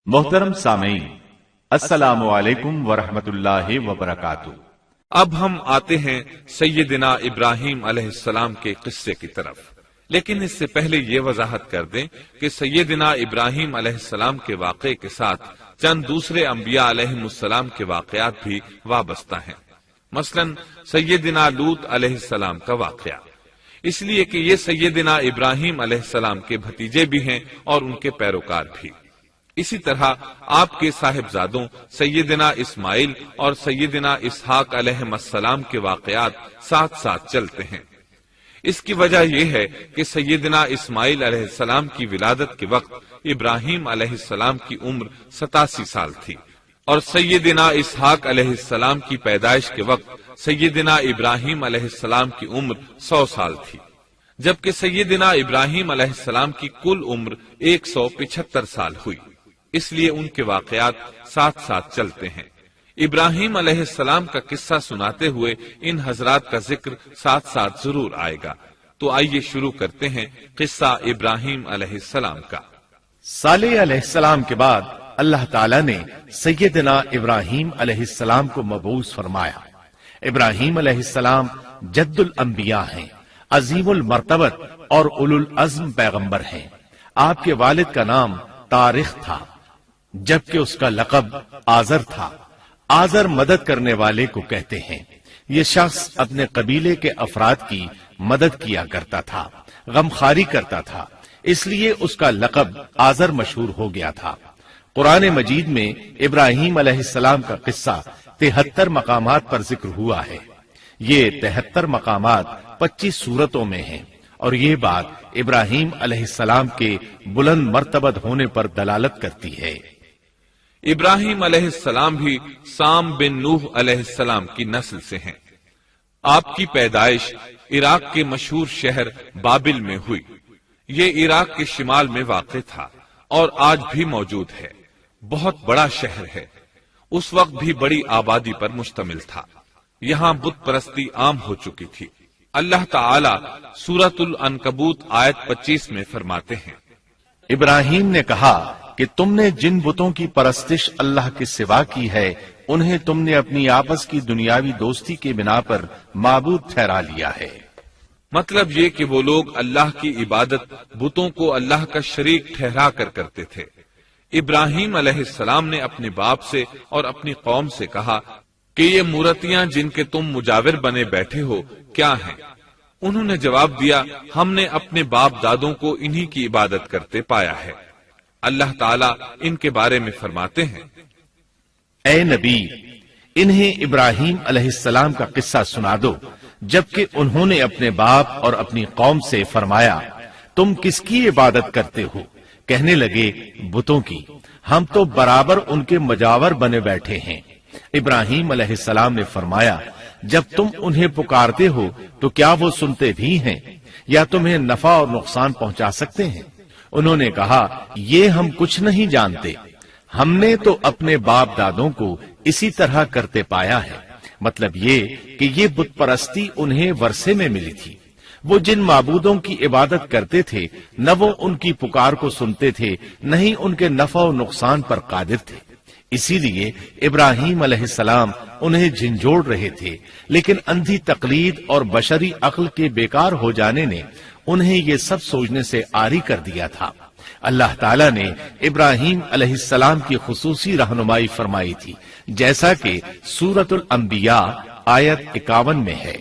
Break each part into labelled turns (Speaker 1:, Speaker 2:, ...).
Speaker 1: محترم سامعین، السلام علیکم ورحمۃ اللہ وبرکاتہ۔
Speaker 2: اب ہم آتے ہیں سیدنا ابراہیم علیہ السلام کے قصے کی طرف، لیکن اس سے پہلے یہ وضاحت کر دیں کہ سیدنا ابراہیم علیہ السلام کے واقعے کے ساتھ چند دوسرے انبیاء علیہم السلام کے واقعات بھی وابستہ ہیں، مثلا سیدنا لوط علیہ السلام کا واقعہ، اس لیے کہ یہ سیدنا ابراہیم علیہ السلام کے بھتیجے بھی ہیں اور ان کے پیروکار بھی۔ اسی طرح آپ کے صاحبزادوں سیدنا اسماعیل اور سیدنا اسحاق علیہ السلام کے واقعات ساتھ ساتھ چلتے ہیں۔ اس کی وجہ یہ ہے کہ سیدنا اسماعیل علیہ السلام کی ولادت کے وقت ابراہیم علیہ السلام کی عمر 87 سال تھی، اور سیدنا اسحاق علیہ السلام کی پیدائش کے وقت سیدنا ابراہیم علیہ السلام کی عمر 100 سال تھی، جبکہ سیدنا ابراہیم علیہ السلام کی کل عمر 175 سال ہوئی، اس لیے ان کے واقعات ساتھ ساتھ چلتے ہیں۔ ابراہیم علیہ السلام کا قصہ سناتے ہوئے ان حضرات کا ذکر ساتھ ساتھ ضرور آئے گا، تو آئیے شروع کرتے ہیں قصہ ابراہیم علیہ السلام کا۔
Speaker 3: صالح علیہ السلام کے بعد اللہ تعالیٰ نے سیدنا ابراہیم علیہ السلام کو مبعوث فرمایا۔ ابراہیم علیہ السلام جد الانبیاء ہیں، عظیم المرتبت اور اولو العزم پیغمبر ہیں۔ آپ کے والد کا نام طارق تھا، جبکہ اس کا لقب آزر تھا۔ آزر مدد کرنے والے کو کہتے ہیں۔ یہ شخص اپنے قبیلے کے افراد کی مدد کیا کرتا تھا، غمخواری کرتا تھا، اس لیے اس کا لقب آزر مشہور ہو گیا تھا۔ قرآن مجید میں ابراہیم علیہ السلام کا قصہ 73 مقامات پر ذکر ہوا ہے۔ یہ 73 مقامات 25 سورتوں میں ہیں، اور یہ بات ابراہیم علیہ السلام کے بلند مرتبت ہونے پر دلالت کرتی ہے۔
Speaker 2: ابراہیم علیہ السلام بھی سام بن نوح علیہ السلام کی نسل سے ہیں۔ آپ کی پیدائش عراق کے مشہور شہر بابل میں ہوئی۔ یہ عراق کے شمال میں واقع تھا اور آج بھی موجود ہے۔ بہت بڑا شہر ہے، اس وقت بھی بڑی آبادی پر مشتمل تھا۔ یہاں بت پرستی عام ہو چکی تھی۔ اللہ تعالی سورۃ العنکبوت آیت 25 میں فرماتے ہیں،
Speaker 3: ابراہیم نے کہا کہ تم نے جن بتوں کی پرستش اللہ کے سوا کی ہے، انہیں تم نے اپنی آپس کی دنیاوی دوستی کے بنا پر معبود ٹھہرا لیا ہے۔
Speaker 2: مطلب یہ کہ وہ لوگ اللہ کی عبادت بتوں کو اللہ کا شریک ٹھہرا کر کرتے تھے۔ ابراہیم علیہ السلام نے اپنے باپ سے اور اپنی قوم سے کہا کہ یہ مورتیاں جن کے تم مجاور بنے بیٹھے ہو کیا ہیں؟ انہوں نے جواب دیا، ہم نے اپنے باپ دادوں کو انہی کی عبادت کرتے پایا ہے۔ اللہ تعالیٰ ان کے بارے میں فرماتے ہیں،
Speaker 3: اے نبی، انہیں ابراہیم علیہ السلام کا قصہ سنا دو، جبکہ انہوں نے اپنے باپ اور اپنی قوم سے فرمایا، تم کس کی عبادت کرتے ہو؟ کہنے لگے، بتوں کی، ہم تو برابر ان کے مجاور بنے بیٹھے ہیں۔ ابراہیم علیہ السلام نے فرمایا، جب تم انہیں پکارتے ہو تو کیا وہ سنتے بھی ہیں یا تمہیں نفع اور نقصان پہنچا سکتے ہیں؟ انہوں نے کہا، یہ ہم کچھ نہیں جانتے، ہم نے تو اپنے باپ دادوں کو اسی طرح کرتے پایا ہے۔ مطلب یہ کہ یہ بت پرستی انہیں ورثے میں ملی تھی۔ وہ جن معبودوں کی عبادت کرتے تھے، نہ وہ ان کی پکار کو سنتے تھے، نہ ہی ان کے نفع و نقصان پر قادر تھے۔ اسی لیے ابراہیم علیہ السلام انہیں جھنجھوڑ رہے تھے، لیکن اندھی تقلید اور بشری عقل کے بیکار ہو جانے نے انہیں یہ سب سوچنے سے عاری کر دیا تھا۔ اللہ تعالیٰ نے ابراہیم علیہ السلام کی خصوصی رہنمائی فرمائی تھی، جیسا کہ سورۃ الانبیاء آیت 51 میں ہے،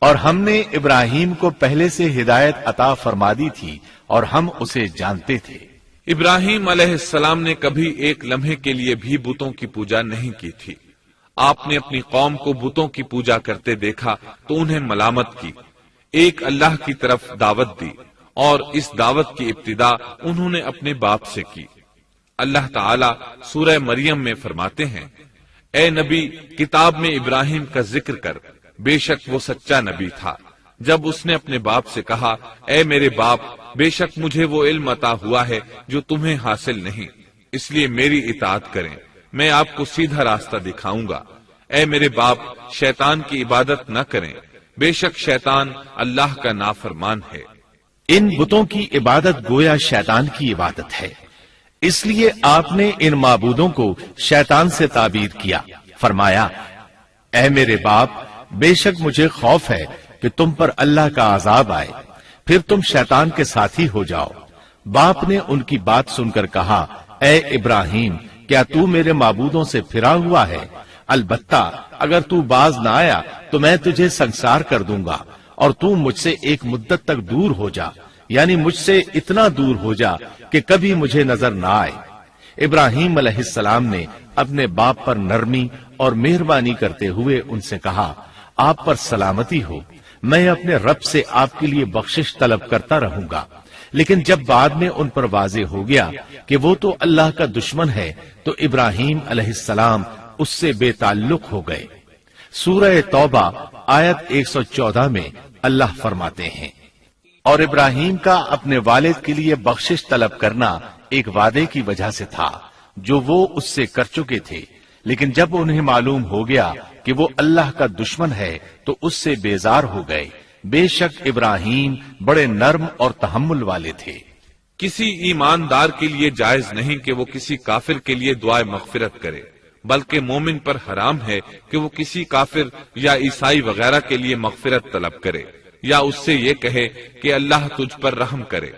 Speaker 3: اور ہم نے ابراہیم کو پہلے سے ہدایت عطا فرما دی تھی اور ہم اسے جانتے تھے۔
Speaker 2: ابراہیم علیہ السلام نے کبھی ایک لمحے کے لیے بھی بتوں کی پوجا نہیں کی تھی۔ آپ نے اپنی قوم کو بتوں کی پوجا کرتے دیکھا تو انہیں ملامت کی، ایک اللہ کی طرف دعوت دی، اور اس دعوت کی ابتدا انہوں نے اپنے باپ سے کی۔ اللہ تعالی سورہ مریم میں فرماتے ہیں، اے نبی، کتاب میں ابراہیم کا ذکر کر، بے شک وہ سچا نبی تھا۔ جب اس نے اپنے باپ سے کہا، اے میرے باپ، بے شک مجھے وہ علم عطا ہوا ہے جو تمہیں حاصل نہیں، اس لیے میری اطاعت کریں، میں آپ کو سیدھا راستہ دکھاؤں گا۔ اے میرے باپ، شیطان کی عبادت نہ کریں، بے شک شیطان اللہ کا نافرمان ہے۔
Speaker 3: ان بتوں کی عبادت گویا شیطان کی عبادت ہے۔ اس لیے آپ نے ان معبودوں کو شیطان سے تعبیر کیا، فرمایا اے میرے باپ، بے شک مجھے خوف ہے کہ تم پر اللہ کا عذاب آئے، پھر تم شیطان کے ساتھی ہو جاؤ۔ باپ نے ان کی بات سن کر کہا اے ابراہیم، کیا تو میرے معبودوں سے پھرا ہوا ہے؟ البتہ اگر تو باز نہ آیا تو میں تجھے سنسار کر دوں گا، اور تو مجھ سے ایک مدت تک دور ہو جا، یعنی مجھ سے اتنا دور ہو جا کہ کبھی مجھے نظر نہ آئے۔ ابراہیم علیہ السلام نے اپنے باپ پر نرمی اور مہربانی کرتے ہوئے ان سے کہا آپ پر سلامتی ہو، میں اپنے رب سے آپ کے لیے بخشش طلب کرتا رہوں گا۔ لیکن جب بعد میں ان پر واضح ہو گیا کہ وہ تو اللہ کا دشمن ہے تو ابراہیم علیہ السلام اس سے بے تعلق ہو گئے۔ سورہ توبہ آیت 114 میں اللہ فرماتے ہیں، اور ابراہیم کا اپنے والد کے لیے بخشش طلب کرنا ایک وعدے کی وجہ سے تھا جو وہ اس سے کر چکے تھے، لیکن جب انہیں معلوم ہو گیا کہ وہ اللہ کا دشمن ہے تو اس سے بیزار ہو گئے۔ بے شک ابراہیم بڑے نرم اور تحمل والے تھے۔
Speaker 2: کسی ایماندار کے لیے جائز نہیں کہ وہ کسی کافر کے لیے دعائے مغفرت کرے، بلکہ مومن پر حرام ہے کہ وہ کسی کافر یا عیسائی وغیرہ کے لیے مغفرت طلب کرے یا اس سے یہ کہے کہ اللہ تجھ پر رحم کرے۔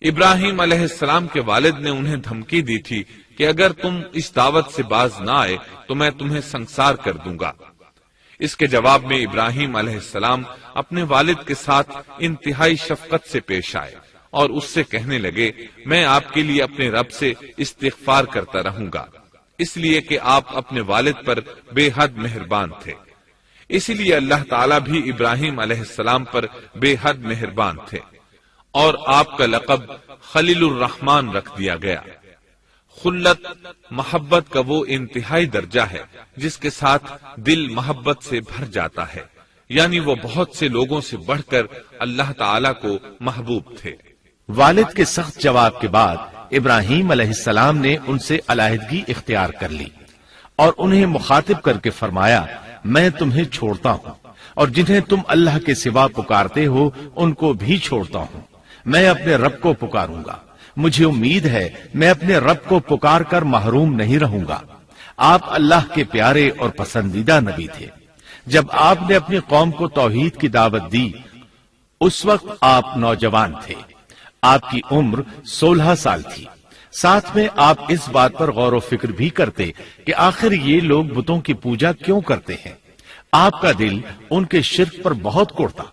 Speaker 2: ابراہیم علیہ السلام کے والد نے انہیں دھمکی دی تھی کہ اگر تم اس دعوت سے باز نہ آئے تو میں تمہیں سنسار کر دوں گا۔ اس کے جواب میں ابراہیم علیہ السلام اپنے والد کے ساتھ انتہائی شفقت سے پیش آئے اور اس سے کہنے لگے میں آپ کے لیے اپنے رب سے استغفار کرتا رہوں گا، اس لیے کہ آپ اپنے والد پر بے حد مہربان تھے۔ اسی لیے اللہ تعالیٰ بھی ابراہیم علیہ السلام پر بے حد مہربان تھے، اور آپ کا لقب خلیل الرحمن رکھ دیا گیا۔ خلت محبت کا وہ انتہائی درجہ ہے جس کے ساتھ دل محبت سے بھر جاتا ہے، یعنی وہ بہت سے لوگوں سے بڑھ کر اللہ تعالیٰ کو محبوب تھے۔
Speaker 3: والد کے سخت جواب کے بعد ابراہیم علیہ السلام نے ان سے علیحدگی اختیار کر لی اور انہیں مخاطب کر کے فرمایا میں تمہیں چھوڑتا ہوں، اور جنہیں تم اللہ کے سوا پکارتے ہو ان کو بھی چھوڑتا ہوں، میں اپنے رب کو پکاروں گا، مجھے امید ہے میں اپنے رب کو پکار کر محروم نہیں رہوں گا۔ آپ اللہ کے پیارے اور پسندیدہ نبی تھے۔ جب آپ نے اپنی قوم کو توحید کی دعوت دی اس وقت آپ نوجوان تھے، آپ کی عمر 16 سال تھی۔ ساتھ میں آپ اس بات پر غور و فکر بھی کرتے کہ آخر یہ لوگ بتوں کی پوجا کیوں کرتے ہیں۔ آپ کا دل ان کے شرک پر بہت کوڑتا۔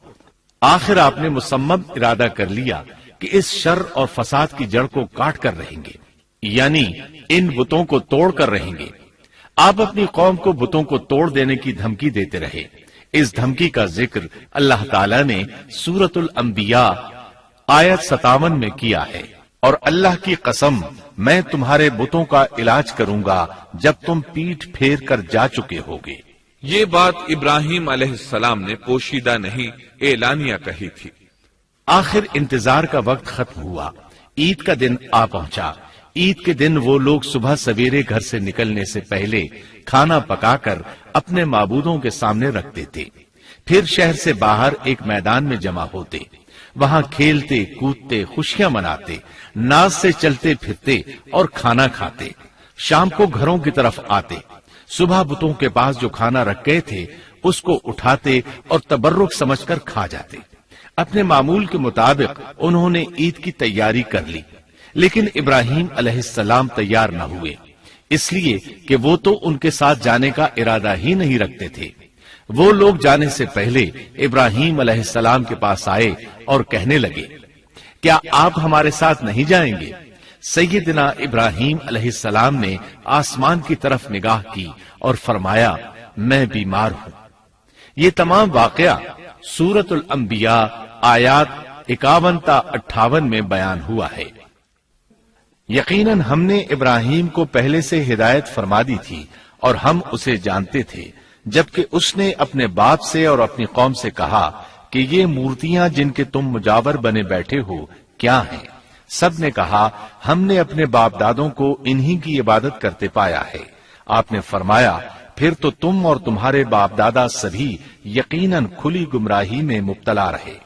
Speaker 3: آخر آپ نے مصمم ارادہ کر لیا کہ اس شر اور فساد کی جڑ کو کاٹ کر رہیں گے، یعنی ان بتوں کو توڑ کر رہیں گے۔ آپ اپنی قوم کو بتوں کو توڑ دینے کی دھمکی دیتے رہے۔ اس دھمکی کا ذکر اللہ تعالیٰ نے سورۃ الانبیاء آیت 57 میں کیا ہے، اور اللہ کی قسم میں تمہارے بتوں کا علاج کروں گا جب تم پیٹھ پھیر کر جا چکے ہوگے۔
Speaker 2: یہ بات ابراہیم علیہ السلام نے پوشیدہ نہیں اعلانیہ کہی تھی۔
Speaker 3: آخر انتظار کا وقت ختم ہوا، عید کا دن آ پہنچا۔ عید کے دن وہ لوگ صبح سویرے گھر سے نکلنے سے پہلے کھانا پکا کر اپنے معبودوں کے سامنے رکھتے تھے، پھر شہر سے باہر ایک میدان میں جمع ہوتے، وہاں کھیلتے کودتے خوشیاں مناتے، ناز سے چلتے پھرتے اور کھانا کھاتے۔ شام کو گھروں کی طرف آتے، صبح بتوں کے پاس جو کھانا رکھ گئے تھے اس کو اٹھاتے اور تبرک سمجھ کر کھا جاتے۔ اپنے معمول کے مطابق انہوں نے عید کی تیاری کر لی، لیکن ابراہیم علیہ السلام تیار نہ ہوئے، اس لیے کہ وہ تو ان کے ساتھ جانے کا ارادہ ہی نہیں رکھتے تھے۔ وہ لوگ جانے سے پہلے ابراہیم علیہ السلام کے پاس آئے اور کہنے لگے کیا آپ ہمارے ساتھ نہیں جائیں گے؟ سیدنا ابراہیم علیہ السلام نے آسمان کی طرف نگاہ کی اور فرمایا میں بیمار ہوں۔ یہ تمام واقعہ سورۃ الانبیاء آیات 51 تا 58 میں بیان ہوا ہے۔ یقیناً ہم نے ابراہیم کو پہلے سے ہدایت فرما دی تھی اور ہم اسے جانتے تھے، جبکہ اس نے اپنے باپ سے اور اپنی قوم سے کہا کہ یہ مورتیاں جن کے تم مجاور بنے بیٹھے ہو کیا ہیں؟ سب نے کہا ہم نے اپنے باپ دادوں کو انہی کی عبادت کرتے پایا ہے۔ آپ نے فرمایا پھر تو تم اور تمہارے باپ دادا سبھی یقیناً کھلی گمراہی میں مبتلا رہے۔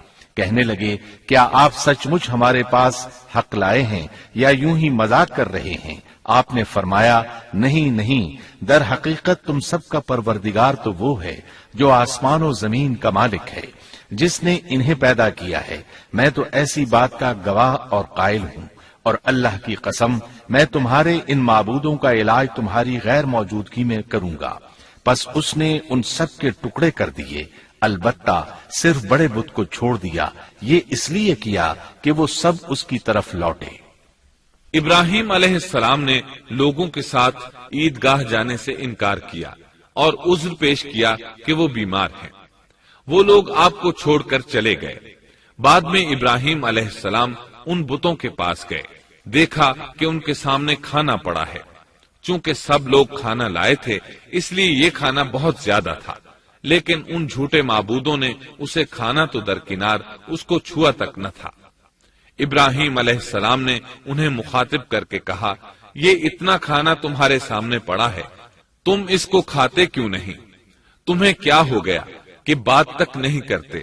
Speaker 3: کہنے لگے کیا آپ سچ مچ ہمارے پاس حق لائے ہیں یا یوں ہی مذاق کر رہے ہیں؟ آپ نے فرمایا نہیں نہیں، در حقیقت تم سب کا پروردگار تو وہ ہے جو آسمان و زمین کا مالک ہے، جس نے انہیں پیدا کیا ہے، میں تو ایسی بات کا گواہ اور قائل ہوں، اور اللہ کی قسم میں تمہارے ان معبودوں کا علاج تمہاری غیر موجودگی میں کروں گا۔ پس اس نے ان سب کے ٹکڑے کر دیے، البتہ صرف بڑے بت کو چھوڑ دیا، یہ اس لیے کیا کہ وہ سب اس کی طرف لوٹے۔
Speaker 2: ابراہیم علیہ السلام نے لوگوں کے ساتھ عیدگاہ جانے سے انکار کیا اور عذر پیش کیا کہ وہ بیمار ہیں۔ وہ لوگ آپ کو چھوڑ کر چلے گئے۔ بعد میں ابراہیم علیہ السلام ان بتوں کے پاس گئے، دیکھا کہ ان کے سامنے کھانا پڑا ہے۔ چونکہ سب لوگ کھانا لائے تھے اس لیے یہ کھانا بہت زیادہ تھا، لیکن ان جھوٹے معبودوں نے اسے کھانا تو درکنار اس کو چھوا تک نہ تھا۔ ابراہیم علیہ السلام نے انہیں مخاطب کر کے کہا، یہ اتنا کھانا تمہارے سامنے پڑا ہے، تم اس کو کھاتے کیوں نہیں؟ تمہیں کیا ہو گیا کہ بات تک نہیں کرتے؟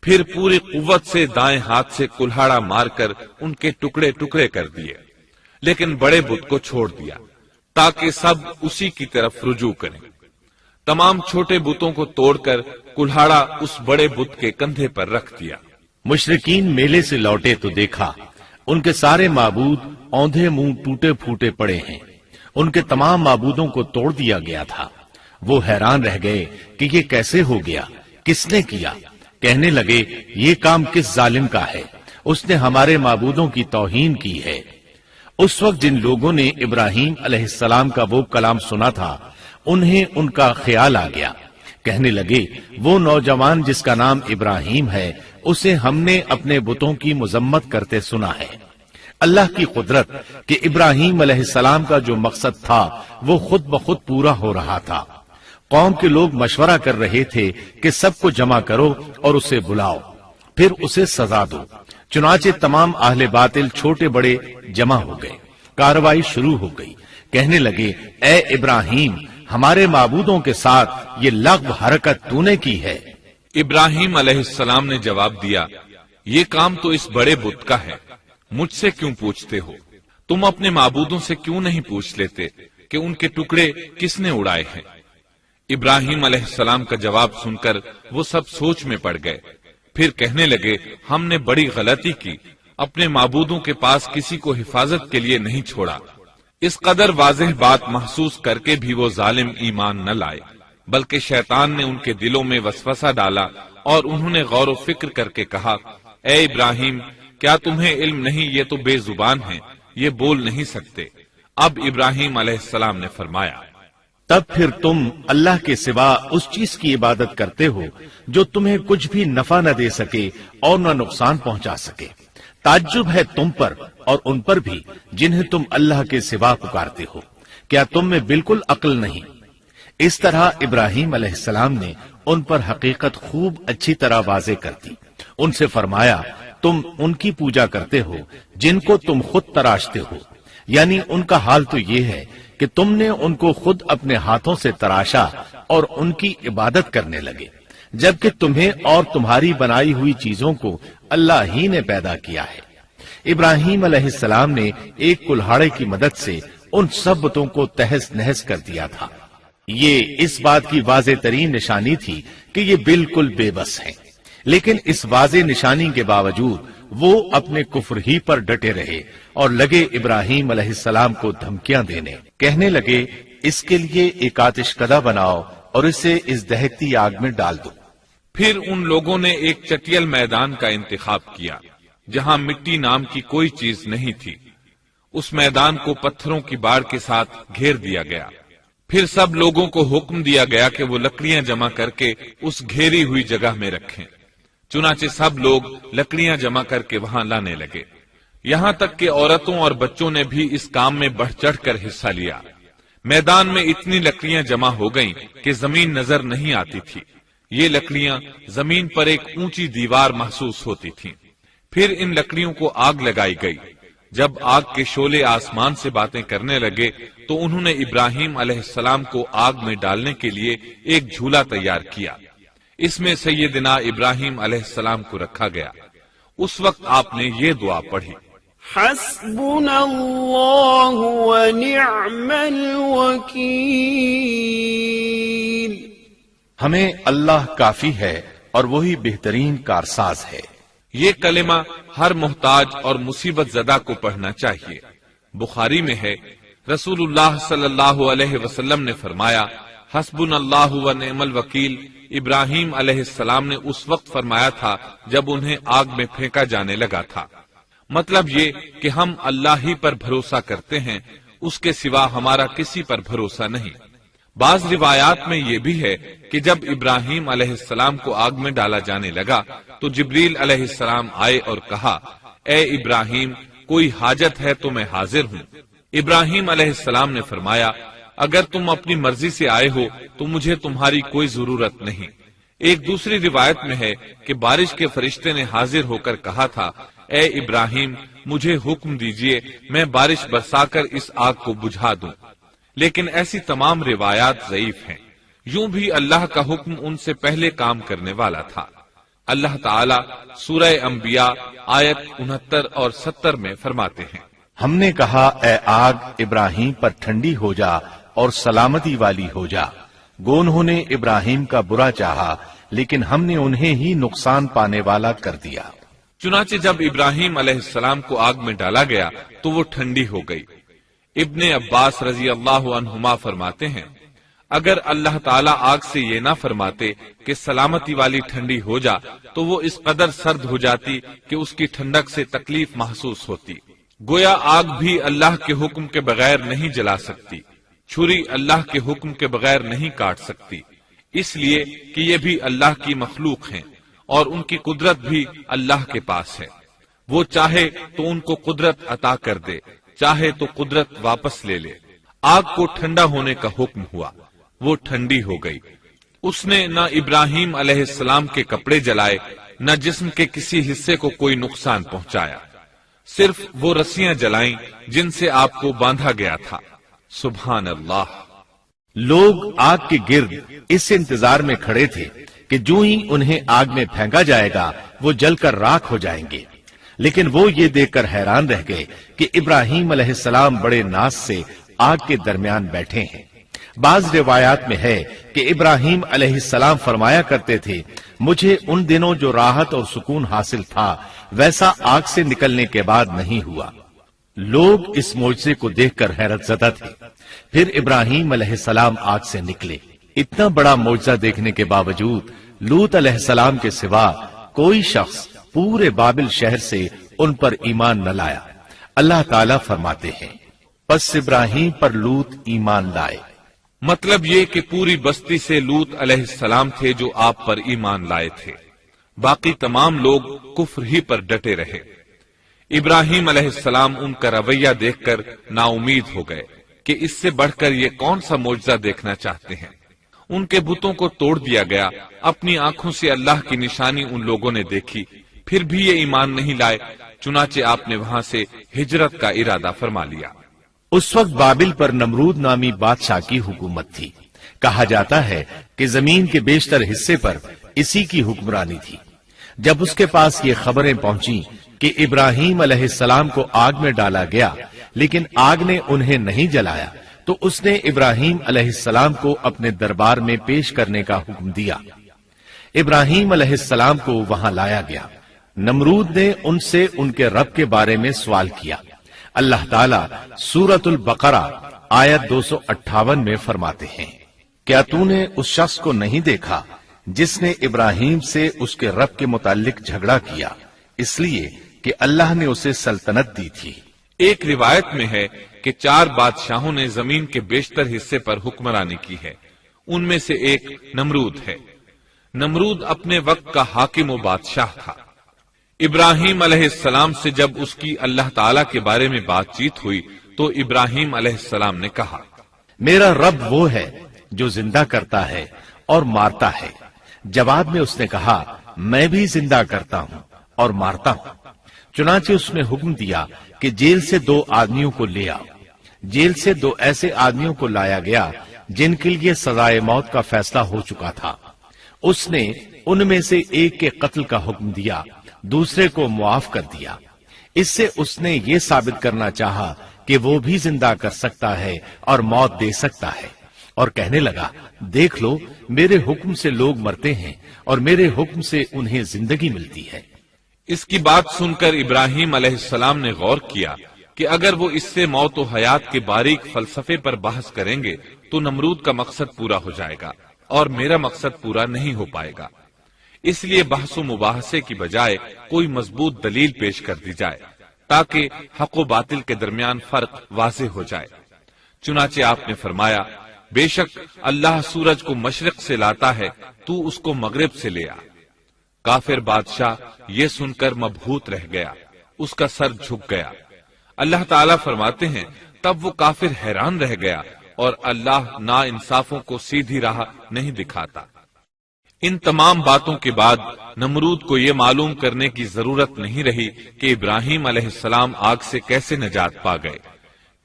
Speaker 2: پھر پوری قوت سے دائیں ہاتھ سے کلہاڑا مار کر ان کے ٹکڑے ٹکڑے کر دیے، لیکن بڑے بت کو چھوڑ دیا تاکہ سب اسی کی طرف رجوع کریں۔ تمام چھوٹے بتوں کو توڑ کر کلہاڑا اس بڑے بت کے کندھے پر رکھ دیا۔
Speaker 3: مشرکین میلے سے لوٹے تو دیکھا ان کے سارے معبود اوندھے منہ ٹوٹے پھوٹے پڑے ہیں، ان کے تمام معبودوں کو توڑ دیا گیا تھا۔ وہ حیران رہ گئے کہ یہ کیسے ہو گیا، کس نے کیا؟ کہنے لگے یہ کام کس ظالم کا ہے، اس نے ہمارے معبودوں کی توہین کی ہے۔ اس وقت جن لوگوں نے ابراہیم علیہ السلام کا وہ کلام سنا تھا انہیں ان کا خیال آ گیا، کہنے لگے وہ نوجوان جس کا نام ابراہیم ہے اسے ہم نے اپنے بتوں کی مذمت کرتے سنا ہے۔ اللہ کی قدرت کہ ابراہیم علیہ السلام کا جو مقصد تھا وہ خود بخود پورا ہو رہا تھا۔ قوم کے لوگ مشورہ کر رہے تھے کہ سب کو جمع کرو اور اسے بلاؤ، پھر اسے سزا دو۔ چنانچہ تمام اہل باطل چھوٹے بڑے جمع ہو گئے، کارروائی شروع ہو گئی۔ کہنے لگے اے ابراہیم، ہمارے معبودوں کے ساتھ یہ لغو حرکت تو نے کی ہے۔
Speaker 2: ابراہیم علیہ السلام نے جواب دیا، یہ کام تو اس بڑے بت کا ہے، مجھ سے کیوں پوچھتے ہو؟ تم اپنے معبودوں سے کیوں نہیں پوچھ لیتے کہ ان کے ٹکڑے کس نے اڑائے ہیں؟ ابراہیم علیہ السلام کا جواب سن کر وہ سب سوچ میں پڑ گئے، پھر کہنے لگے ہم نے بڑی غلطی کی، اپنے معبودوں کے پاس کسی کو حفاظت کے لیے نہیں چھوڑا۔ اس قدر واضح بات محسوس کر کے بھی وہ ظالم ایمان نہ لائے، بلکہ شیطان نے ان کے دلوں میں وسوسہ ڈالا اور انہوں نے غور و فکر کر کے کہا، اے ابراہیم، کیا تمہیں علم نہیں یہ تو بے زبان ہیں، یہ بول نہیں سکتے۔ اب ابراہیم علیہ السلام نے فرمایا،
Speaker 3: تب پھر تم اللہ کے سوا اس چیز کی عبادت کرتے ہو جو تمہیں کچھ بھی نفع نہ دے سکے اور نہ نقصان پہنچا سکے۔ تعجب ہے تم پر اور ان پر بھی جنہیں تم اللہ کے سوا پکارتے ہو، کیا تم میں بالکل عقل نہیں؟ اس طرح ابراہیم علیہ السلام نے ان پر حقیقت خوب اچھی طرح واضح کر دی۔ ان سے فرمایا تم ان کی پوجا کرتے ہو جن کو تم خود تراشتے ہو، یعنی ان کا حال تو یہ ہے کہ تم نے ان کو خود اپنے ہاتھوں سے تراشا اور ان کی عبادت کرنے لگے، جبکہ تمہیں اور تمہاری بنائی ہوئی چیزوں کو اللہ ہی نے پیدا کیا ہے۔ ابراہیم علیہ السلام نے ایک کلہاڑے کی مدد سے ان سب بتوں کو تہس نہس کر دیا تھا۔ یہ اس بات کی واضح ترین نشانی تھی کہ یہ بالکل بے بس ہیں، لیکن اس واضح نشانی کے باوجود وہ اپنے کفر ہی پر ڈٹے رہے اور لگے ابراہیم علیہ السلام کو دھمکیاں دینے۔ کہنے لگے اس کے لیے ایک آتش کدہ بناؤ اور اسے اس دہکتی آگ میں ڈال دو۔
Speaker 2: پھر ان لوگوں نے ایک چٹیل میدان کا انتخاب کیا جہاں مٹی نام کی کوئی چیز نہیں تھی۔ اس میدان کو پتھروں کی باڑ کے ساتھ گھیر دیا گیا۔ پھر سب لوگوں کو حکم دیا گیا کہ وہ لکڑیاں جمع کر کے اس گھیری ہوئی جگہ میں رکھیں۔ چنانچہ سب لوگ لکڑیاں جمع کر کے وہاں لانے لگے، یہاں تک کہ عورتوں اور بچوں نے بھی اس کام میں بڑھ چڑھ کر حصہ لیا۔ میدان میں اتنی لکڑیاں جمع ہو گئیں کہ زمین نظر نہیں آتی تھی۔ یہ لکڑیاں زمین پر ایک اونچی دیوار محسوس ہوتی تھیں۔ پھر ان لکڑیوں کو آگ لگائی گئی۔ جب آگ کے شعلے آسمان سے باتیں کرنے لگے تو انہوں نے ابراہیم علیہ السلام کو آگ میں ڈالنے کے لیے ایک جھولا تیار کیا۔ اس میں سیدنا ابراہیم علیہ السلام کو رکھا گیا۔ اس وقت آپ نے یہ دعا پڑھی،
Speaker 4: حسبنا اللہ ونعم الوکیل،
Speaker 3: ہمیں اللہ کافی ہے اور وہی بہترین کارساز ہے۔
Speaker 2: یہ کلمہ ہر محتاج اور مصیبت زدہ کو پڑھنا چاہیے۔ بخاری میں ہے، رسول اللہ صلی اللہ علیہ وسلم نے فرمایا، حسبنا اللہ و نعم الوکیل ابراہیم علیہ السلام نے اس وقت فرمایا تھا جب انہیں آگ میں پھینکا جانے لگا تھا۔ مطلب یہ کہ ہم اللہ ہی پر بھروسہ کرتے ہیں، اس کے سوا ہمارا کسی پر بھروسہ نہیں۔ بعض روایات میں یہ بھی ہے کہ جب ابراہیم علیہ السلام کو آگ میں ڈالا جانے لگا تو جبریل علیہ السلام آئے اور کہا، اے ابراہیم، کوئی حاجت ہے تو میں حاضر ہوں۔ ابراہیم علیہ السلام نے فرمایا، اگر تم اپنی مرضی سے آئے ہو تو مجھے تمہاری کوئی ضرورت نہیں۔ ایک دوسری روایت میں ہے کہ بارش کے فرشتے نے حاضر ہو کر کہا تھا، اے ابراہیم، مجھے حکم دیجئے میں بارش برسا کر اس آگ کو بجھا دوں۔ لیکن ایسی تمام روایات ضعیف ہیں۔ یوں بھی اللہ کا حکم ان سے پہلے کام کرنے والا تھا۔ اللہ تعالی سورہ انبیاء آیت 69 اور 70 میں فرماتے ہیں،
Speaker 3: ہم نے کہا، اے آگ ابراہیم پر ٹھنڈی ہو جا اور سلامتی والی ہو جا۔ گو انہوں نے ابراہیم کا برا چاہا لیکن ہم نے انہیں ہی نقصان پانے والا کر دیا۔
Speaker 2: چنانچہ جب ابراہیم علیہ السلام کو آگ میں ڈالا گیا تو وہ ٹھنڈی ہو گئی۔ ابن عباس رضی اللہ عنہما فرماتے ہیں، اگر اللہ تعالیٰ آگ سے یہ نہ فرماتے کہ سلامتی والی ٹھنڈی ہو جا تو وہ اس قدر سرد ہو جاتی کہ اس کی ٹھنڈک سے تکلیف محسوس ہوتی۔ گویا آگ بھی اللہ کے حکم کے بغیر نہیں جلا سکتی، چھری اللہ کے حکم کے بغیر نہیں کاٹ سکتی، اس لیے کہ یہ بھی اللہ کی مخلوق ہیں اور ان کی قدرت بھی اللہ کے پاس ہے۔ وہ چاہے تو ان کو قدرت عطا کر دے، چاہے تو قدرت واپس لے لے۔ آگ کو ٹھنڈا ہونے کا حکم ہوا، وہ ٹھنڈی ہو گئی۔ اس نے نہ ابراہیم علیہ السلام کے کپڑے جلائے، نہ جسم کے کسی حصے کو کوئی نقصان پہنچایا، صرف وہ رسیاں جلائیں جن سے آپ کو باندھا گیا تھا۔ سبحان اللہ۔
Speaker 3: لوگ آگ کے گرد اس انتظار میں کھڑے تھے کہ جو ہی انہیں آگ میں پھینکا جائے گا وہ جل کر راکھ ہو جائیں گے، لیکن وہ یہ دیکھ کر حیران رہ گئے کہ ابراہیم علیہ السلام بڑے ناز سے آگ کے درمیان بیٹھے ہیں۔ بعض روایات میں ہے کہ ابراہیم علیہ السلام فرمایا کرتے تھے، مجھے ان دنوں جو راحت اور سکون حاصل تھا ویسا آگ سے نکلنے کے بعد نہیں ہوا۔ لوگ اس معجزے کو دیکھ کر حیرت زدہ تھے۔ پھر ابراہیم علیہ السلام آگ سے نکلے۔ اتنا بڑا معجزہ دیکھنے کے باوجود لوط علیہ السلام کے سوا کوئی شخص پورے بابل شہر سے ان پر ایمان نہ لایا۔ اللہ تعالیٰ فرماتے ہیں، پس ابراہیم پر لوط ایمان لائے۔
Speaker 2: مطلب یہ کہ پوری بستی سے لوط علیہ السلام تھے جو آپ پر ایمان لائے تھے، باقی تمام لوگ کفر ہی پر ڈٹے رہے۔ ابراہیم علیہ السلام ان کا رویہ دیکھ کر نا امید ہو گئے کہ اس سے بڑھ کر یہ کون سا معجزہ دیکھنا چاہتے ہیں۔ ان کے بتوں کو توڑ دیا گیا، اپنی آنکھوں سے اللہ کی نشانی ان لوگوں نے دیکھی، پھر بھی یہ ایمان نہیں لائے، چنانچہ آپ نے وہاں سے ہجرت کا ارادہ فرما لیا۔
Speaker 3: اس وقت بابل پر نمرود نامی بادشاہ کی حکومت تھی۔ کہا جاتا ہے کہ زمین کے بیشتر حصے پر اسی کی حکمرانی تھی۔ جب اس کے پاس یہ خبریں پہنچیں کہ ابراہیم علیہ السلام کو آگ میں ڈالا گیا لیکن آگ نے انہیں نہیں جلایا، تو اس نے ابراہیم علیہ السلام کو اپنے دربار میں پیش کرنے کا حکم دیا۔ ابراہیم علیہ السلام کو وہاں لایا گیا۔ نمرود نے ان سے ان کے رب کے بارے میں سوال کیا۔ اللہ تعالیٰ سورۃ البقرہ آیت 258 میں فرماتے ہیں، کیا تو نے اس شخص کو نہیں دیکھا جس نے ابراہیم سے اس کے رب کے متعلق جھگڑا کیا، اس لیے کہ اللہ نے اسے سلطنت دی تھی۔
Speaker 2: ایک روایت میں ہے کہ 4 بادشاہوں نے زمین کے بیشتر حصے پر حکمرانی کی ہے، ان میں سے ایک نمرود ہے۔ نمرود اپنے وقت کا حاکم و بادشاہ تھا۔ ابراہیم علیہ السلام سے جب اس کی اللہ تعالیٰ کے بارے میں بات چیت ہوئی تو ابراہیم علیہ السلام نے کہا،
Speaker 3: میرا رب وہ ہے جو زندہ کرتا ہے اور مارتا ہے۔ جواب میں اس نے کہا، میں بھی زندہ کرتا ہوں اور مارتا ہوں۔ چنانچہ اس نے حکم دیا کہ جیل سے 2 آدمیوں کو لے آؤ۔ جیل سے 2 ایسے آدمیوں کو لایا گیا جن کے لیے سزائے موت کا فیصلہ ہو چکا تھا۔ اس نے ان میں سے ایک کے قتل کا حکم دیا، دوسرے کو معاف کر دیا۔ اس سے اس نے یہ ثابت کرنا چاہا کہ وہ بھی زندہ کر سکتا ہے اور موت دے سکتا ہے، اور کہنے لگا دیکھ لو میرے حکم سے لوگ مرتے ہیں اور میرے حکم سے انہیں زندگی ملتی ہے۔
Speaker 2: اس کی بات سن کر ابراہیم علیہ السلام نے غور کیا کہ اگر وہ اس سے موت و حیات کے باریک فلسفے پر بحث کریں گے تو نمرود کا مقصد پورا ہو جائے گا اور میرا مقصد پورا نہیں ہو پائے گا۔ اس لیے بحث و مباحثے کی بجائے کوئی مضبوط دلیل پیش کر دی جائے تاکہ حق و باطل کے درمیان فرق واضح ہو جائے۔ چنانچہ آپ نے فرمایا بے شک اللہ سورج کو مشرق سے لاتا ہے، تو اس کو مغرب سے لے آ۔ کافر بادشاہ یہ سن کر مبہوت رہ گیا، اس کا سر جھک گیا۔ اللہ تعالیٰ فرماتے ہیں تب وہ کافر حیران رہ گیا اور اللہ نا انصافوں کو سیدھی راہ نہیں دکھاتا۔ ان تمام باتوں کے بعد نمرود کو یہ معلوم کرنے کی ضرورت نہیں رہی کہ ابراہیم علیہ السلام آگ سے کیسے نجات پا گئے،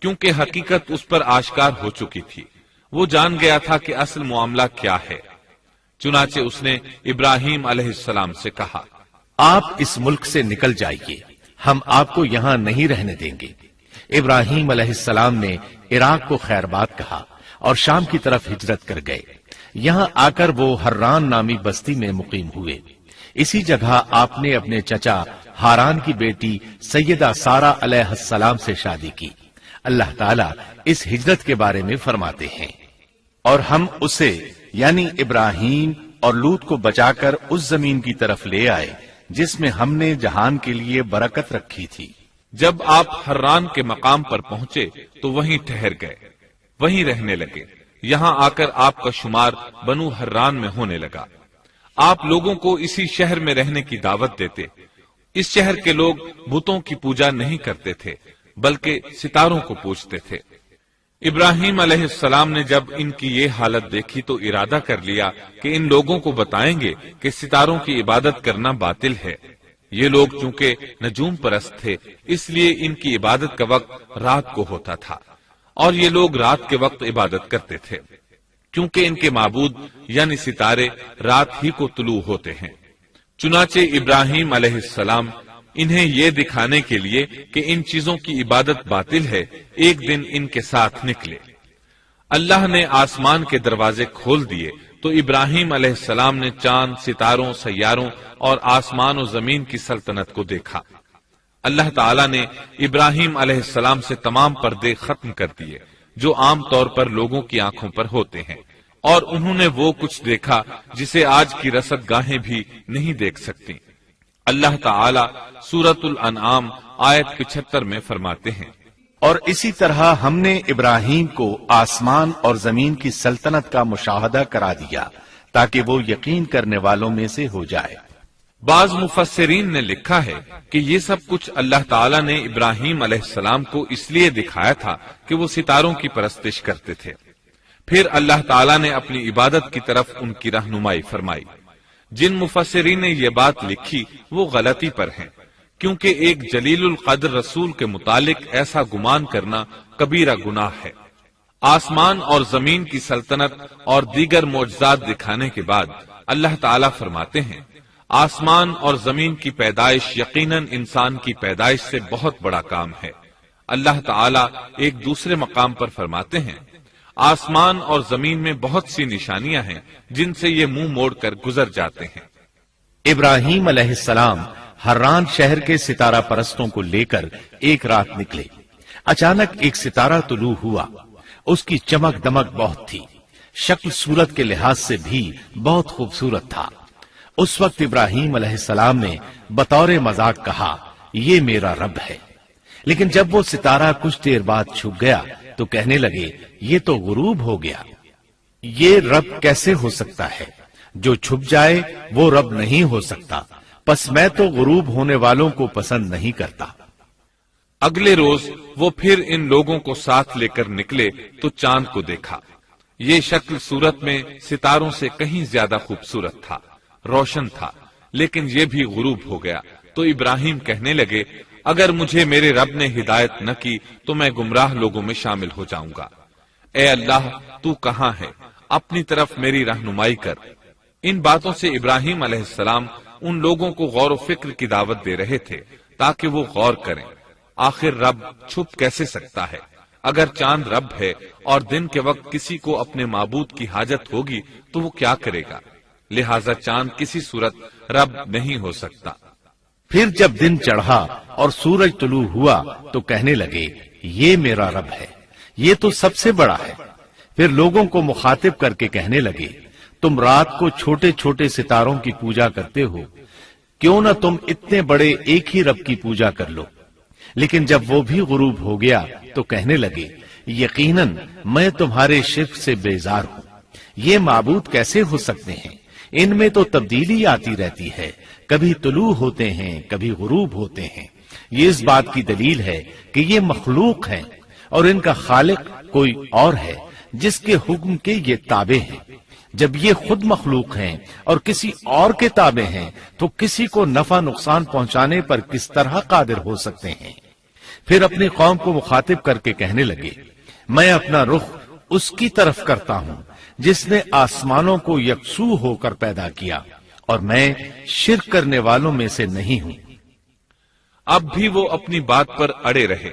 Speaker 2: کیونکہ حقیقت اس پر آشکار ہو چکی تھی۔ وہ جان گیا تھا کہ اصل معاملہ کیا ہے۔ چنانچہ اس نے ابراہیم علیہ السلام سے کہا
Speaker 3: آپ اس ملک سے نکل جائیے، ہم آپ کو یہاں نہیں رہنے دیں گے۔ ابراہیم علیہ السلام نے عراق کو خیر بات کہا اور شام کی طرف ہجرت کر گئے۔ یہاں آ کر وہ حران نامی بستی میں مقیم ہوئے۔ اسی جگہ آپ نے اپنے چچا ہاران کی بیٹی سیدہ سارہ علیہ السلام سے شادی کی۔ اللہ تعالیٰ اس ہجرت کے بارے میں فرماتے ہیں اور ہم اسے یعنی ابراہیم اور لوط کو بچا کر اس زمین کی طرف لے آئے جس میں ہم نے جہان کے لیے برکت رکھی تھی۔
Speaker 2: جب آپ حران کے مقام پر پہنچے تو وہیں ٹھہر گئے، وہیں رہنے لگے۔ یہاں آ کر آپ کا شمار بنو حران میں ہونے لگا۔ آپ لوگوں کو اسی شہر میں رہنے کی دعوت دیتے۔ اس شہر کے لوگ بتوں کی پوجا نہیں کرتے تھے بلکہ ستاروں کو پوجتے تھے۔ ابراہیم علیہ السلام نے جب ان کی یہ حالت دیکھی تو ارادہ کر لیا کہ ان لوگوں کو بتائیں گے کہ ستاروں کی عبادت کرنا باطل ہے۔ یہ لوگ چونکہ نجوم پرست تھے اس لیے ان کی عبادت کا وقت رات کو ہوتا تھا اور یہ لوگ رات کے وقت عبادت کرتے تھے، کیونکہ ان کے معبود یعنی ستارے رات ہی کو طلوع ہوتے ہیں۔ چنانچہ ابراہیم علیہ السلام انہیں یہ دکھانے کے لیے کہ ان چیزوں کی عبادت باطل ہے ایک دن ان کے ساتھ نکلے۔ اللہ نے آسمان کے دروازے کھول دیے تو ابراہیم علیہ السلام نے چاند، ستاروں، سیاروں اور آسمان و زمین کی سلطنت کو دیکھا۔ اللہ تعالیٰ نے ابراہیم علیہ السلام سے تمام پردے ختم کر دیے جو عام طور پر لوگوں کی آنکھوں پر ہوتے ہیں، اور انہوں نے وہ کچھ دیکھا جسے آج کی رصد گاہیں بھی نہیں دیکھ سکتی۔ اللہ تعالیٰ سورۃ الانعام آیت 75 میں فرماتے ہیں
Speaker 3: اور اسی طرح ہم نے ابراہیم کو آسمان اور زمین کی سلطنت کا مشاہدہ کرا دیا تاکہ وہ یقین کرنے والوں میں سے ہو جائے۔
Speaker 2: بعض مفسرین نے لکھا ہے کہ یہ سب کچھ اللہ تعالیٰ نے ابراہیم علیہ السلام کو اس لیے دکھایا تھا کہ وہ ستاروں کی پرستش کرتے تھے۔ پھر اللہ تعالیٰ نے اپنی عبادت کی طرف ان کی رہنمائی فرمائی۔ جن مفسرین نے یہ بات لکھی وہ غلطی پر ہیں، کیونکہ ایک جلیل القدر رسول کے متعلق ایسا گمان کرنا کبیرہ گناہ ہے۔ آسمان اور زمین کی سلطنت اور دیگر معجزات دکھانے کے بعد اللہ تعالیٰ فرماتے ہیں آسمان اور زمین کی پیدائش یقیناً انسان کی پیدائش سے بہت بڑا کام ہے۔ اللہ تعالیٰ ایک دوسرے مقام پر فرماتے ہیں آسمان اور زمین میں بہت سی نشانیاں ہیں جن سے یہ منہ موڑ کر گزر جاتے ہیں۔
Speaker 3: ابراہیم علیہ السلام حران شہر کے ستارہ پرستوں کو لے کر ایک رات نکلے۔ اچانک ایک ستارہ طلوع ہوا، اس کی چمک دمک بہت تھی، شکل صورت کے لحاظ سے بھی بہت خوبصورت تھا۔ اس وقت ابراہیم علیہ السلام نے بطور مذاق کہا یہ میرا رب ہے، لیکن جب وہ ستارہ کچھ دیر بعد چھپ گیا تو کہنے لگے یہ تو غروب ہو گیا۔ یہ رب کیسے ہو سکتا ہے؟ جو چھپ جائے وہ رب نہیں ہو سکتا، پس میں تو غروب ہونے والوں کو پسند نہیں کرتا۔
Speaker 2: اگلے روز وہ پھر ان لوگوں کو ساتھ لے کر نکلے تو چاند کو دیکھا۔ یہ شکل صورت میں ستاروں سے کہیں زیادہ خوبصورت تھا، روشن تھا، لیکن یہ بھی غروب ہو گیا تو ابراہیم کہنے لگے اگر مجھے میرے رب نے ہدایت نہ کی تو میں گمراہ لوگوں میں شامل ہو جاؤں گا۔ اے اللہ تو کہاں ہے؟ اپنی طرف میری رہنمائی کر۔ ان باتوں سے ابراہیم علیہ السلام ان لوگوں کو غور و فکر کی دعوت دے رہے تھے تاکہ وہ غور کریں، آخر رب چھپ کیسے سکتا ہے؟ اگر چاند رب ہے اور دن کے وقت کسی کو اپنے معبود کی حاجت ہوگی تو وہ کیا کرے گا؟ لہذا چاند کسی صورت رب نہیں ہو سکتا۔
Speaker 3: پھر جب دن چڑھا اور سورج طلوع ہوا تو کہنے لگے یہ میرا رب ہے، یہ تو سب سے بڑا ہے۔ پھر لوگوں کو مخاطب کر کے کہنے لگے تم رات کو چھوٹے چھوٹے ستاروں کی پوجا کرتے ہو، کیوں نہ تم اتنے بڑے ایک ہی رب کی پوجا کر لو۔ لیکن جب وہ بھی غروب ہو گیا تو کہنے لگے یقیناً میں تمہارے شرک سے بیزار ہوں، یہ معبود کیسے ہو سکتے ہیں؟ ان میں تو تبدیلی آتی رہتی ہے، کبھی طلوع ہوتے ہیں کبھی غروب ہوتے ہیں۔ یہ اس بات کی دلیل ہے کہ یہ مخلوق ہیں اور ان کا خالق کوئی اور ہے جس کے حکم کے یہ تابع ہیں۔ جب یہ خود مخلوق ہیں اور کسی اور کے تابع ہیں تو کسی کو نفع نقصان پہنچانے پر کس طرح قادر ہو سکتے ہیں؟ پھر اپنی قوم کو مخاطب کر کے کہنے لگے میں اپنا رخ اس کی طرف کرتا ہوں جس نے آسمانوں کو یکسو ہو کر پیدا کیا، اور میں شرک کرنے والوں میں سے نہیں ہوں۔
Speaker 2: اب بھی وہ اپنی بات پر اڑے رہے۔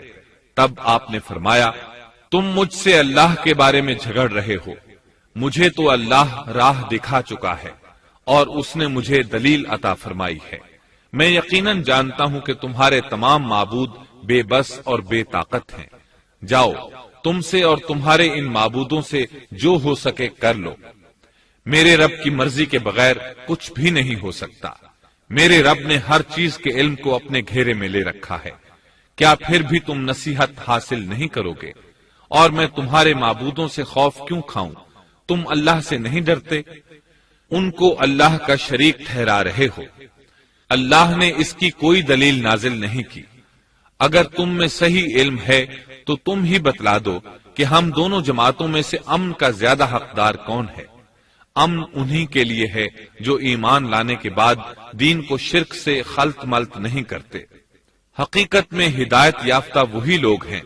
Speaker 2: تب آپ نے فرمایا تم مجھ سے اللہ کے بارے میں جھگڑ رہے ہو، مجھے تو اللہ راہ دکھا چکا ہے اور اس نے مجھے دلیل عطا فرمائی ہے۔ میں یقیناً جانتا ہوں کہ تمہارے تمام معبود بے بس اور بے طاقت ہیں۔ جاؤ تم سے اور تمہارے ان معبودوں سے جو ہو سکے کر لو، میرے رب کی مرضی کے بغیر کچھ بھی نہیں ہو سکتا۔ میرے رب نے ہر چیز کے علم کو اپنے گھیرے میں لے رکھا ہے، کیا پھر بھی تم نصیحت حاصل نہیں کرو گے؟ اور میں تمہارے معبودوں سے خوف کیوں کھاؤں؟ تم اللہ سے نہیں ڈرتے؟ ان کو اللہ کا شریک ٹھہرا رہے ہو، اللہ نے اس کی کوئی دلیل نازل نہیں کی۔ اگر تم میں صحیح علم ہے تو تم ہی بتلا دو کہ ہم دونوں جماعتوں میں سے امن کا زیادہ حقدار کون ہے؟ امن انہی کے لیے ہے جو ایمان لانے کے بعد دین کو شرک سے خلط ملط نہیں کرتے۔ حقیقت میں ہدایت یافتہ وہی لوگ ہیں،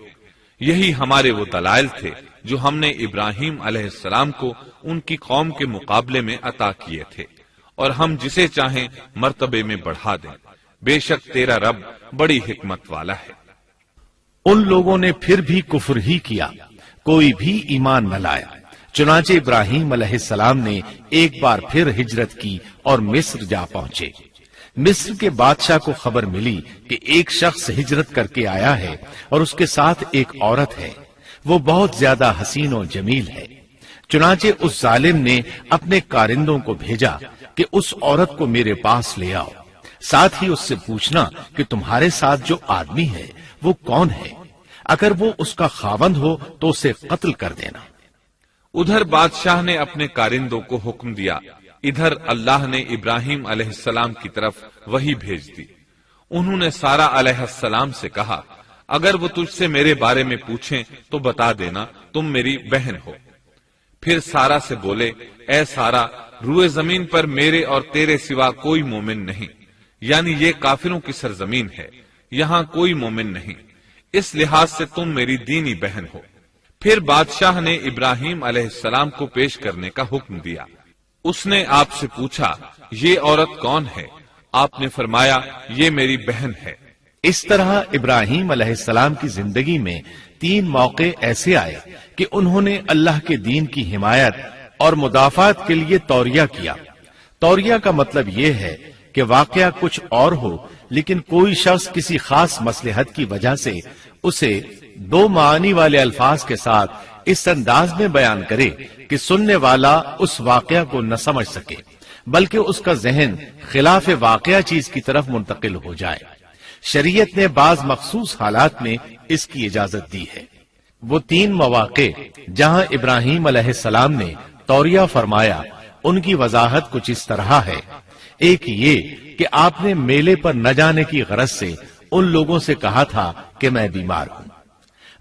Speaker 2: یہی ہمارے وہ دلائل تھے جو ہم نے ابراہیم علیہ السلام کو ان کی قوم کے مقابلے میں عطا کیے تھے، اور ہم جسے چاہیں مرتبے میں بڑھا دیں۔ بے شک تیرا رب بڑی حکمت والا ہے۔
Speaker 3: ان لوگوں نے پھر بھی کفر ہی کیا، کوئی بھی ایمان نہ لایا۔ چنانچہ ابراہیم علیہ السلام نے ایک بار پھر ہجرت کی اور مصر جا پہنچے۔ مصر کے بادشاہ کو خبر ملی کہ ایک شخص ہجرت کر کے آیا ہے اور اس کے ساتھ ایک عورت ہے، وہ بہت زیادہ حسین و جمیل ہے۔ چنانچہ اس ظالم نے اپنے کارندوں کو بھیجا کہ اس عورت کو میرے پاس لے آؤ، ساتھ ہی اس سے پوچھنا کہ تمہارے ساتھ جو آدمی ہے وہ کون ہے، اگر وہ اس کا خاوند ہو تو اسے قتل کر دینا۔
Speaker 2: ادھر بادشاہ نے اپنے کارندوں کو حکم دیا، ادھر اللہ نے ابراہیم علیہ السلام کی طرف وحی بھیج دی۔ انہوں نے سارا علیہ السلام سے کہا اگر وہ تجھ سے میرے بارے میں پوچھیں تو بتا دینا تم میری بہن ہو۔ پھر سارا سے بولے اے سارا، روئے زمین پر میرے اور تیرے سوا کوئی مومن نہیں، یعنی یہ کافروں کی سرزمین ہے، یہاں کوئی مومن نہیں، اس لحاظ سے تم میری دینی بہن ہو۔ پھر بادشاہ نے ابراہیم علیہ السلام کو پیش کرنے کا حکم دیا۔ اس نے آپ سے پوچھا یہ عورت کون ہے؟ آپ نے فرمایا یہ میری بہن ہے۔
Speaker 3: اس طرح ابراہیم علیہ السلام کی زندگی میں 3 موقع ایسے آئے کہ انہوں نے اللہ کے دین کی حمایت اور مدافعت کے لیے توریہ کیا۔ توریہ کا مطلب یہ ہے کہ واقعہ کچھ اور ہو لیکن کوئی شخص کسی خاص مصلحت کی وجہ سے اسے 2 معنی والے الفاظ کے ساتھ اس انداز میں بیان کرے کہ سننے والا اس واقعہ کو نہ سمجھ سکے بلکہ اس کا ذہن خلاف واقعہ چیز کی طرف منتقل ہو جائے۔ شریعت نے بعض مخصوص حالات میں اس کی اجازت دی ہے۔ وہ 3 مواقع جہاں ابراہیم علیہ السلام نے توریہ فرمایا ان کی وضاحت کچھ اس طرح ہے۔ ایک یہ کہ آپ نے میلے پر نہ جانے کی غرض سے ان لوگوں سے کہا تھا کہ میں بیمار ہوں۔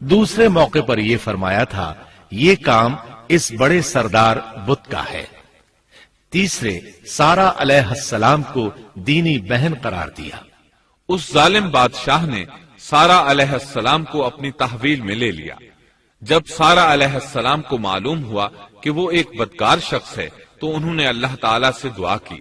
Speaker 3: دوسرے موقع پر یہ فرمایا تھا یہ کام اس بڑے سردار بت کا ہے۔ تیسرے سارا علیہ السلام کو دینی بہن قرار دیا۔
Speaker 2: اس ظالم بادشاہ نے سارا علیہ السلام کو اپنی تحویل میں لے لیا۔ جب سارا علیہ السلام کو معلوم ہوا کہ وہ ایک بدکار شخص ہے تو انہوں نے اللہ تعالیٰ سے دعا کی،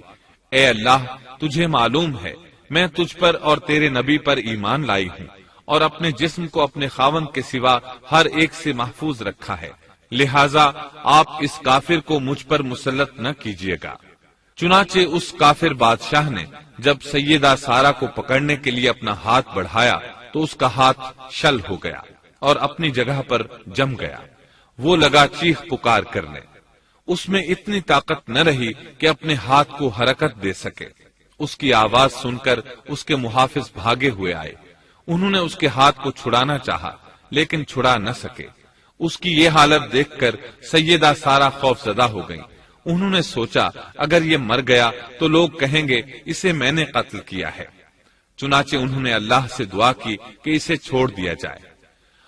Speaker 2: اے اللہ، تجھے معلوم ہے میں تجھ پر اور تیرے نبی پر ایمان لائی ہوں اور اپنے جسم کو اپنے خاوند کے سوا ہر ایک سے محفوظ رکھا ہے، لہذا آپ اس کافر کو مجھ پر مسلط نہ کیجیے گا۔ چنانچہ اس کافر بادشاہ نے جب سیدہ سارہ کو پکڑنے کے لیے اپنا ہاتھ بڑھایا تو اس کا ہاتھ شل ہو گیا اور اپنی جگہ پر جم گیا۔ وہ لگا چیخ پکار کرنے، اس میں اتنی طاقت نہ رہی کہ اپنے ہاتھ کو حرکت دے سکے۔ اس کی آواز سن کر اس کے محافظ بھاگے ہوئے آئے، انہوں نے اس کے ہاتھ کو چھڑانا چاہا لیکن چھڑا نہ سکے۔ اس کی یہ حالت دیکھ کر سیدہ سارہ خوف زدہ ہو گئیں۔ انہوں نے سوچا اگر یہ مر گیا تو لوگ کہیں گے اسے میں نے قتل کیا ہے، چنانچہ انہوں نے اللہ سے دعا کی کہ اسے چھوڑ دیا جائے۔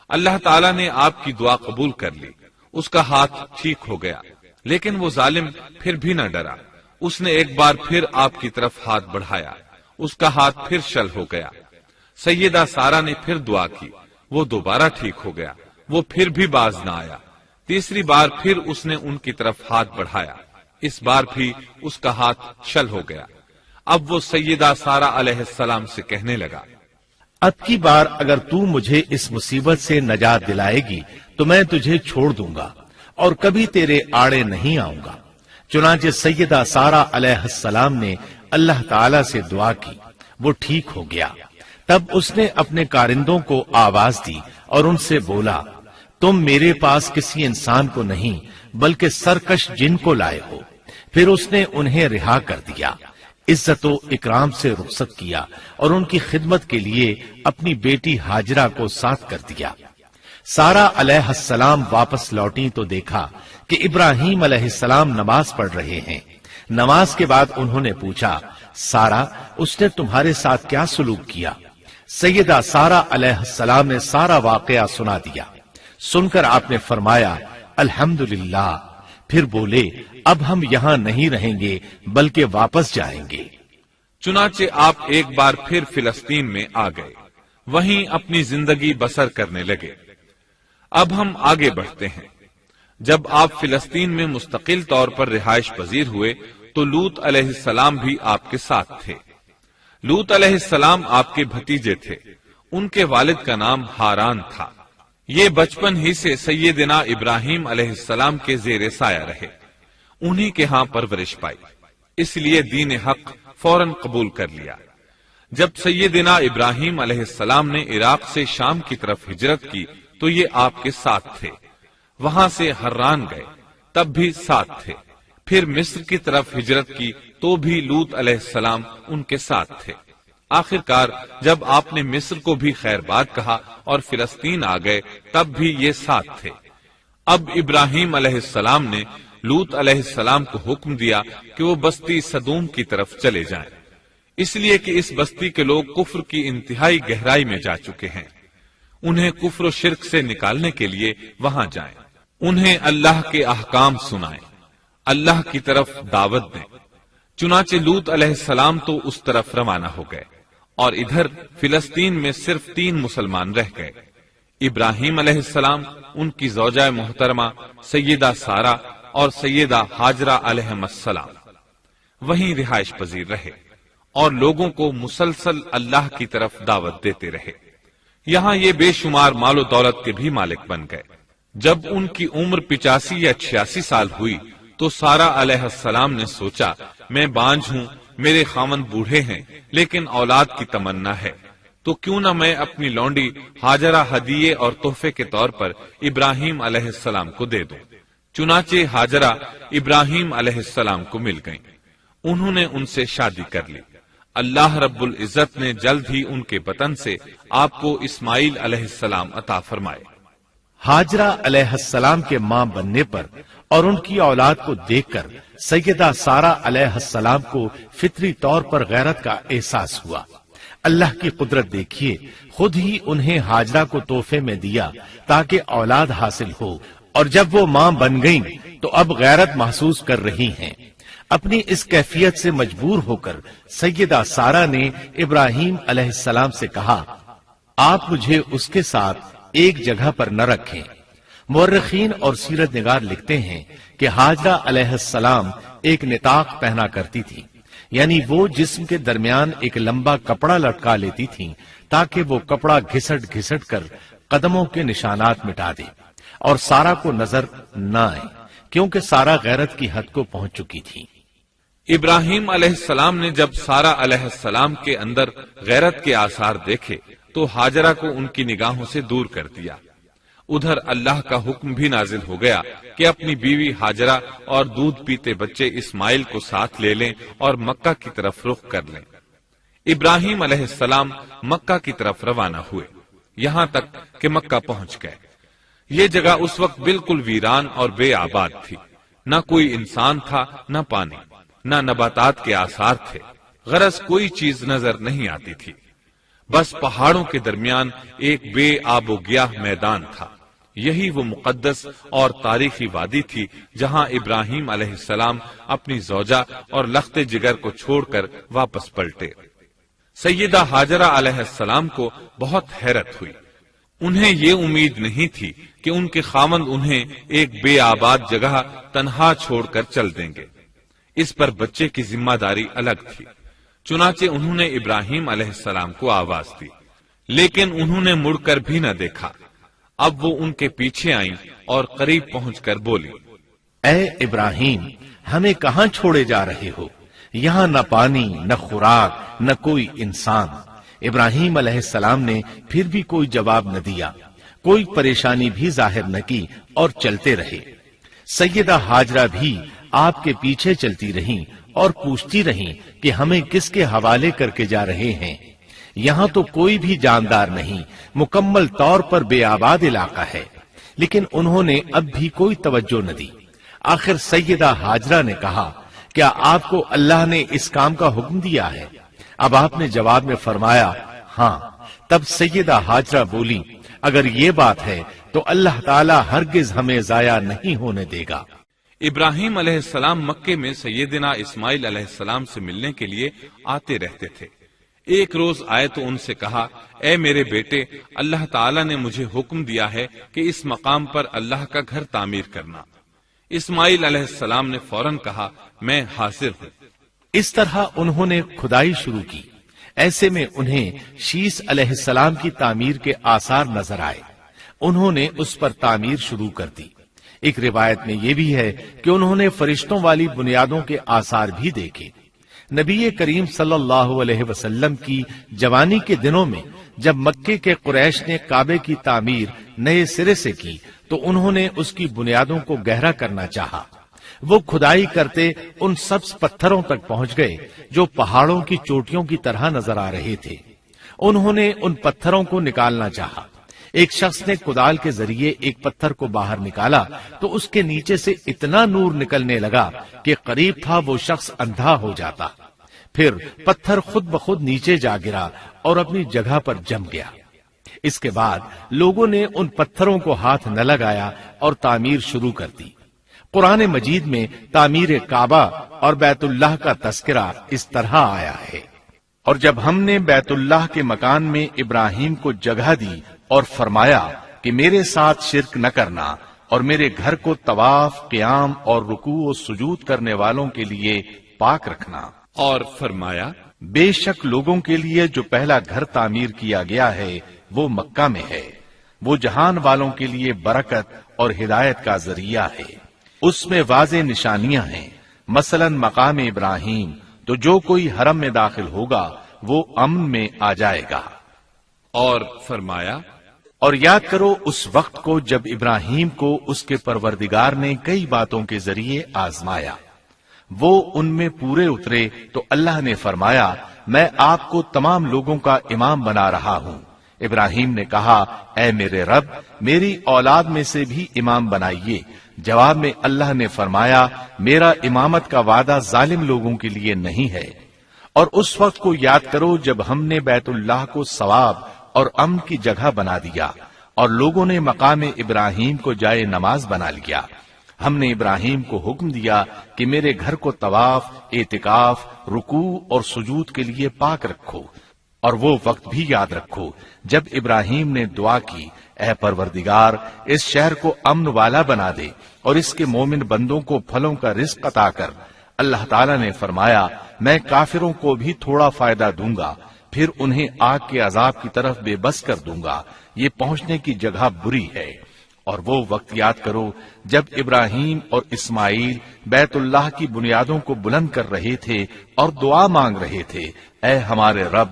Speaker 2: اللہ تعالیٰ نے آپ کی دعا قبول کر لی، اس کا ہاتھ ٹھیک ہو گیا، لیکن وہ ظالم پھر بھی نہ ڈرا۔ اس نے ایک بار پھر آپ کی طرف ہاتھ بڑھایا، اس کا ہاتھ پھر شل ہو گیا۔ سیدہ سارہ نے پھر دعا کی، وہ دوبارہ ٹھیک ہو گیا، وہ پھر بھی باز نہ آیا۔ تیسری بار پھر اس نے ان کی طرف ہاتھ بڑھایا، اس بار بھی اس کا ہاتھ شل ہو گیا۔ اب وہ سیدہ سارہ علیہ السلام سے کہنے لگا،
Speaker 3: اب کی بار اگر تو مجھے اس مصیبت سے نجات دلائے گی تو میں تجھے چھوڑ دوں گا اور کبھی تیرے آڑے نہیں آؤں گا۔ چنانچہ سیدہ سارہ علیہ السلام نے اللہ تعالی سے دعا کی، وہ ٹھیک ہو گیا۔ تب اس نے اپنے کارندوں کو آواز دی اور ان سے بولا، تم میرے پاس کسی انسان کو نہیں بلکہ سرکش جن کو لائے ہو۔ پھر اس نے انہیں رہا کر دیا، عزت و اکرام سے رخصت کیا اور ان کی خدمت کے لیے اپنی بیٹی ہاجرہ کو ساتھ کر دیا۔ سارہ علیہ السلام واپس لوٹی تو دیکھا کہ ابراہیم علیہ السلام نماز پڑھ رہے ہیں۔ نماز کے بعد انہوں نے پوچھا، سارہ، اس نے تمہارے ساتھ کیا سلوک کیا؟ سیدہ سارہ علیہ السلام نے سارا واقعہ سنا دیا۔ سن کر آپ نے فرمایا، الحمدللہ۔ پھر بولے، اب ہم یہاں نہیں رہیں گے بلکہ واپس جائیں گے۔
Speaker 2: چنانچہ آپ ایک بار پھر فلسطین میں آ گئے، وہیں اپنی زندگی بسر کرنے لگے۔ اب ہم آگے بڑھتے ہیں۔ جب آپ فلسطین میں مستقل طور پر رہائش پذیر ہوئے تو لوط علیہ السلام بھی آپ کے ساتھ تھے۔ لوط علیہ السلام آپ کے بھتیجے تھے، ان کے والد کا نام ہاران تھا۔ یہ بچپن ہی سے سیدنا ابراہیم علیہ السلام کے زیر سایہ رہے، انہی کے ہاں پرورش پائی، اس لیے دین حق فوراً قبول کر لیا۔ جب سیدنا ابراہیم علیہ السلام نے عراق سے شام کی طرف ہجرت کی تو یہ آپ کے ساتھ تھے، وہاں سے حران گئے، تب بھی ساتھ تھے۔ پھر مصر کی طرف ہجرت کی تو بھی لوط علیہ السلام ان کے ساتھ تھے۔ آخرکار جب آپ نے مصر کو بھی خیر باد کہا اور فلسطین آ گئے تب بھی یہ ساتھ تھے۔ اب ابراہیم علیہ السلام نے لوط علیہ السلام کو حکم دیا کہ وہ بستی سدوم کی طرف چلے جائیں، اس لیے کہ اس بستی کے لوگ کفر کی انتہائی گہرائی میں جا چکے ہیں، انہیں کفر و شرک سے نکالنے کے لیے وہاں جائیں، انہیں اللہ کے احکام سنائیں، اللہ کی طرف دعوت دیں۔ چنانچہ لوط علیہ السلام تو اس طرف روانہ ہو گئے اور ادھر فلسطین میں صرف 3 مسلمان رہ گئے، ابراہیم علیہ السلام، ان کی زوجہ محترمہ سیدہ سارہ اور سیدہ ہاجرہ علیہم السلام وہیں رہائش پذیر رہے اور لوگوں کو مسلسل اللہ کی طرف دعوت دیتے رہے۔ یہاں یہ بے شمار مال و دولت کے بھی مالک بن گئے۔ جب ان کی عمر 85 یا 86 سال ہوئی تو سارہ علیہ السلام نے سوچا، میں بانجھ ہوں، میرے خاوند بوڑھے ہیں لیکن اولاد کی تمنا ہے، تو کیوں نہ میں اپنی لونڈی ہاجرہ ہدیے اور تحفے کے طور پر ابراہیم علیہ السلام کو دے دوں۔ چنانچہ ہاجرہ ابراہیم علیہ السلام کو مل گئیں، انہوں نے ان سے شادی کر لی۔ اللہ رب العزت نے جلد ہی ان کے بطن سے آپ کو اسماعیل علیہ السلام عطا فرمائے۔
Speaker 3: ہاجرہ علیہ السلام کے ماں بننے پر اور ان کی اولاد کو دیکھ کر سیدہ سارہ علیہ السلام کو فطری طور پر غیرت کا احساس ہوا۔ اللہ کی قدرت دیکھیے، خود ہی انہیں ہاجرہ کو تحفے میں دیا تاکہ اولاد حاصل ہو، اور جب وہ ماں بن گئیں تو اب غیرت محسوس کر رہی ہیں۔ اپنی اس کیفیت سے مجبور ہو کر سیدہ سارہ نے ابراہیم علیہ السلام سے کہا، آپ مجھے اس کے ساتھ ایک جگہ پر نہ رکھیں۔ مورخین اور سیرت نگار لکھتے ہیں کہ ہاجرہ علیہ السلام ایک نطاق پہنا کرتی تھی، یعنی وہ جسم کے درمیان ایک لمبا کپڑا لٹکا لیتی تھیں تاکہ وہ کپڑا گھسٹ گھسٹ کر قدموں کے نشانات مٹا دے اور سارا کو نظر نہ آئے، کیونکہ سارا غیرت کی حد کو پہنچ چکی تھی۔
Speaker 2: ابراہیم علیہ السلام نے جب سارا علیہ السلام کے اندر غیرت کے آثار دیکھے تو ہاجرہ کو ان کی نگاہوں سے دور کر دیا۔ ادھر اللہ کا حکم بھی نازل ہو گیا کہ اپنی بیوی ہاجرہ اور دودھ پیتے بچے اسماعیل کو ساتھ لے لیں اور مکہ کی طرف رخ کر لیں۔ ابراہیم علیہ السلام مکہ کی طرف روانہ ہوئے، یہاں تک کہ مکہ پہنچ گئے۔ یہ جگہ اس وقت بالکل ویران اور بے آباد تھی، نہ کوئی انسان تھا، نہ پانی، نہ نباتات کے آثار تھے، غرض کوئی چیز نظر نہیں آتی تھی، بس پہاڑوں کے درمیان ایک بے آب و گیاہ میدان تھا۔ یہی وہ مقدس اور تاریخی وادی تھی جہاں ابراہیم علیہ السلام اپنی زوجہ اور لخت جگر کو چھوڑ کر واپس پلٹے۔ سیدہ ہاجرہ علیہ السلام کو بہت حیرت ہوئی، انہیں یہ امید نہیں تھی کہ ان کے خاوند انہیں ایک بے آباد جگہ تنہا چھوڑ کر چل دیں گے، اس پر بچے کی ذمہ داری الگ تھی۔ چنانچہ انہوں نے ابراہیم علیہ السلام کو آواز دی، لیکن انہوں نے مڑ کر بھی نہ دیکھا۔ اب وہ ان کے پیچھے آئیں اور قریب پہنچ کر بولی،
Speaker 3: اے ابراہیم، ہمیں کہاں چھوڑے جا رہے ہو؟ یہاں نہ پانی، نہ خوراک، نہ کوئی انسان۔ ابراہیم علیہ السلام نے پھر بھی کوئی جواب نہ دیا، کوئی پریشانی بھی ظاہر نہ کی اور چلتے رہے۔ سیدہ ہاجرہ بھی آپ کے پیچھے چلتی رہیں اور پوچھتی رہیں کہ ہمیں کس کے حوالے کر کے جا رہے ہیں؟ یہاں تو کوئی بھی جاندار نہیں، مکمل طور پر بے آباد علاقہ ہے۔ لیکن انہوں نے اب بھی کوئی توجہ نہ دی۔ آخر سیدہ ہاجرہ نے کہا، کیا آپ کو اللہ نے اس کام کا حکم دیا ہے؟ اب آپ نے جواب میں فرمایا، ہاں۔ تب سیدہ ہاجرہ بولی، اگر یہ بات ہے تو اللہ تعالی ہرگز ہمیں ضائع نہیں ہونے دے گا۔
Speaker 2: ابراہیم علیہ السلام مکے میں سیدنا اسماعیل علیہ السلام سے ملنے کے لیے آتے رہتے تھے۔ ایک روز آئے تو ان سے کہا، اے میرے بیٹے، اللہ تعالیٰ نے مجھے حکم دیا ہے کہ اس مقام پر اللہ کا گھر تعمیر کرنا۔ اسماعیل علیہ السلام نے فوراً کہا، میں حاضر ہوں۔
Speaker 3: اس طرح انہوں نے کھدائی شروع کی۔ ایسے میں انہیں شیس علیہ السلام کی تعمیر کے آثار نظر آئے، انہوں نے اس پر تعمیر شروع کر دی۔ ایک روایت میں یہ بھی ہے کہ انہوں نے فرشتوں والی بنیادوں کے آثار بھی دیکھے۔ نبی کریم صلی اللہ علیہ وسلم کی جوانی کے دنوں میں جب مکے کے قریش نے کعبے کی تعمیر نئے سرے سے کی تو انہوں نے اس کی بنیادوں کو گہرا کرنا چاہا۔ وہ کھدائی کرتے ان سبز پتھروں تک پہنچ گئے جو پہاڑوں کی چوٹیوں کی طرح نظر آ رہے تھے۔ انہوں نے ان پتھروں کو نکالنا چاہا۔ ایک شخص نے کدال کے ذریعے ایک پتھر کو باہر نکالا تو اس کے نیچے سے اتنا نور نکلنے لگا کہ قریب تھا وہ شخص اندھا ہو جاتا۔ پھر پتھر خود بخود نیچے جا گرا اور اپنی جگہ پر جم گیا۔ اس کے بعد لوگوں نے ان پتھروں کو ہاتھ نہ لگایا اور تعمیر شروع کر دی۔ قرآن مجید میں تعمیر کعبہ اور بیت اللہ کا تذکرہ اس طرح آیا ہے، اور جب ہم نے بیت اللہ کے مکان میں ابراہیم کو جگہ دی اور فرمایا کہ میرے ساتھ شرک نہ کرنا اور میرے گھر کو طواف، قیام اور رکوع و سجود کرنے والوں کے لیے پاک رکھنا،
Speaker 2: اور فرمایا،
Speaker 3: بے شک لوگوں کے لیے جو پہلا گھر تعمیر کیا گیا ہے وہ مکہ میں ہے، وہ جہان والوں کے لیے برکت اور ہدایت کا ذریعہ ہے، اس میں واضح نشانیاں ہیں، مثلا مقام ابراہیم، تو جو کوئی حرم میں داخل ہوگا وہ امن میں آ جائے گا۔
Speaker 2: اور فرمایا،
Speaker 3: اور یاد کرو اس وقت کو جب ابراہیم کو اس کے پروردگار نے کئی باتوں کے ذریعے آزمایا، وہ ان میں پورے اترے تو اللہ نے فرمایا، میں آپ کو تمام لوگوں کا امام بنا رہا ہوں۔ ابراہیم نے کہا، اے میرے رب، میری اولاد میں سے بھی امام بنائیے۔ جواب میں اللہ نے فرمایا، میرا امامت کا وعدہ ظالم لوگوں کے لیے نہیں ہے۔ اور اس وقت کو یاد کرو جب ہم نے بیت اللہ کو ثواب اور امن کی جگہ بنا دیا اور لوگوں نے مقام ابراہیم کو جائے نماز بنا لیا۔ ہم نے ابراہیم کو حکم دیا کہ میرے گھر کو طواف، اعتکاف، رکوع اور سجود کے لیے پاک رکھو، اور وہ وقت بھی یاد رکھو جب ابراہیم نے دعا کی، اے پروردگار، اس شہر کو امن والا بنا دے اور اس کے مومن بندوں کو پھلوں کا رزق عطا کر، اللہ تعالیٰ نے فرمایا میں کافروں کو بھی تھوڑا فائدہ دوں گا، پھر انہیں آگ کے عذاب کی طرف بے بس کر دوں گا، یہ پہنچنے کی جگہ بری ہے۔ اور وہ وقت یاد کرو جب ابراہیم اور اسماعیل بیت اللہ کی بنیادوں کو بلند کر رہے تھے اور دعا مانگ رہے تھے، اے ہمارے رب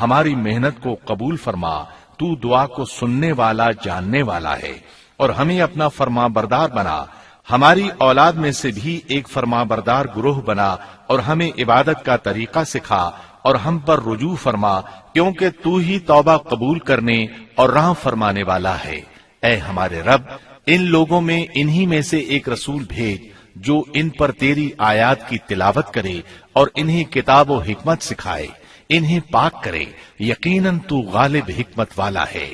Speaker 3: ہماری محنت کو قبول فرما، تو دعا کو سننے والا جاننے والا ہے، اور ہمیں اپنا فرما بردار بنا، ہماری اولاد میں سے بھی ایک فرما بردار گروہ بنا، اور ہمیں عبادت کا طریقہ سکھا اور ہم پر رجوع فرما، کیونکہ تو ہی توبہ قبول کرنے اور راہ فرمانے والا ہے۔ اے ہمارے رب ان لوگوں میں انہی میں سے ایک رسول بھیج جو ان پر تیری آیات کی تلاوت کرے اور انہیں کتاب و حکمت سکھائے، انہیں پاک کرے، یقیناً تو غالب حکمت والا ہے۔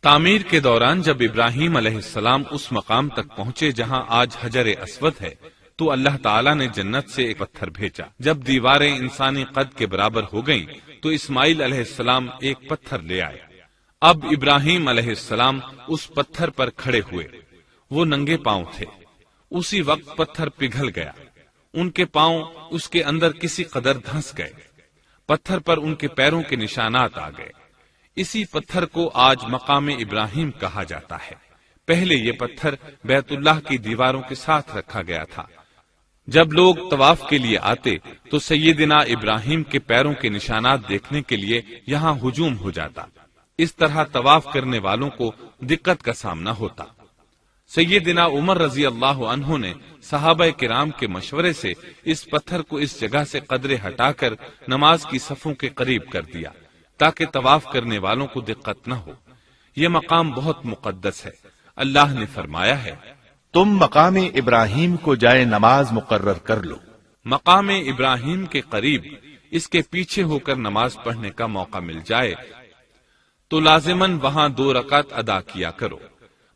Speaker 2: تعمیر کے دوران جب ابراہیم علیہ السلام اس مقام تک پہنچے جہاں آج حجر اسود ہے تو اللہ تعالیٰ نے جنت سے ایک پتھر بھیجا۔ جب دیواریں انسانی قد کے برابر ہو گئیں تو اسماعیل علیہ السلام ایک پتھر لے آئے۔ اب ابراہیم علیہ السلام اس پتھر پر کھڑے ہوئے، وہ ننگے پاؤں تھے۔ اسی وقت پتھر پگھل گیا، ان کے پاؤں اس کے اندر کسی قدر دھنس گئے، پتھر پر ان کے پیروں کے نشانات آ گئے۔ اسی پتھر کو آج مقام ابراہیم کہا جاتا ہے۔ پہلے یہ پتھر بیت اللہ کی دیواروں کے ساتھ رکھا گیا تھا۔ جب لوگ طواف کے لیے آتے تو سیدنا ابراہیم کے پیروں کے نشانات دیکھنے کے لیے یہاں ہجوم ہو جاتا، اس طرح طواف کرنے والوں کو دقت کا سامنا ہوتا۔ سیدنا عمر رضی اللہ عنہ نے صحابہ کرام کے مشورے سے اس پتھر کو اس جگہ سے قدرے ہٹا کر نماز کی صفوں کے قریب کر دیا تاکہ طواف کرنے والوں کو دقت نہ ہو۔ یہ مقام بہت مقدس ہے۔ اللہ نے فرمایا ہے
Speaker 3: تم مقام ابراہیم کو جائے نماز مقرر کر لو۔
Speaker 2: مقام ابراہیم کے قریب اس کے پیچھے ہو کر نماز پڑھنے کا موقع مل جائے تو لازماً وہاں 2 رکعت ادا کیا کرو،